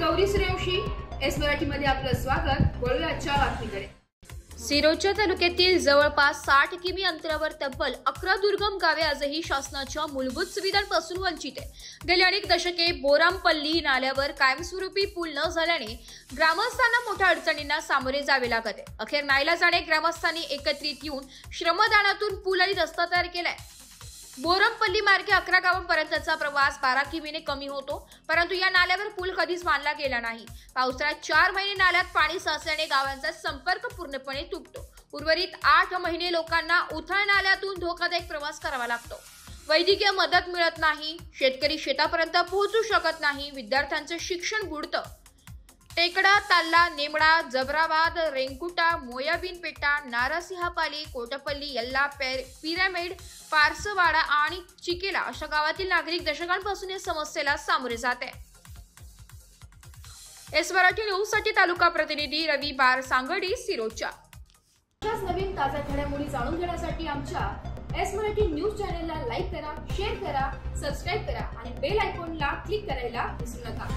Gauri Suryavanshi, S मराठीमध्ये आपलं स्वागत। वळूया आजच्या बातमीकडे। सिरोंचा तालुक्यातील जवळपास 60 किमी अंतरावर तब्बल 11 दुर्गम गावे आजही शासनाच्या मूलभूत सुविधांपासून वंचित आहे। गेली अनेक दशके बोरामपल्ली नाल्यावर कायमस्वरूपी पूल न झाल्याने ग्रामस्थांना मोठ्या अडचणींना सामोरे जावे लागत आहे। अखेर नाईलाजाने ग्रामस्थांनी एकत्रित येऊन श्रमदानातून पूल आणि रस्ता तयार केलाय। बोरमपल्ली मार्गे 11 गावांपर्यंतचा प्रवास 12 किमीने कमी होतो, परंतु या नाल्यावर पूल कधीच बांधला गेला नाही। पावसाळ्यात 4 महिने नाल्यात पाणी साचल्याने गावांचा संपर्क पूर्णपणे तुटतो। उर्वरित 8 महिने लोकांना उथळ नाल्यातून धोकादायक प्रवास करावा लागतो। वैद्यकीय मदत मिळत नाही, शेतकरी शेतापर्यंत पोहोचू शकत नाही, विद्यार्थ्यांचे शिक्षण बुडतं। टेकडा, ताल्ला, नेमडा, जबराबाद, रेंकुटा, मोयाबीनपेटा, नारासिंहपाली, कोटपल्ली, यल्ला, पिरामिड, पारसवाडा आणि चिकेला अशा गावातील नागरिक दशकांपासून या समस्येला सामोरे जात आहे। एस मराठी न्यूज साठी तालुका प्रतिनिधी रवी बार सांगडी, सिरोंचा। अशाच नवीन ताज्या घडामोडी जाणून घेण्यासाठी आमच्या एस मराठी न्यूज चॅनलला लाईक करा, शेअर करा, सबस्क्राइब करा आणि बेल आयकॉनला क्लिक करायला विसरू नका।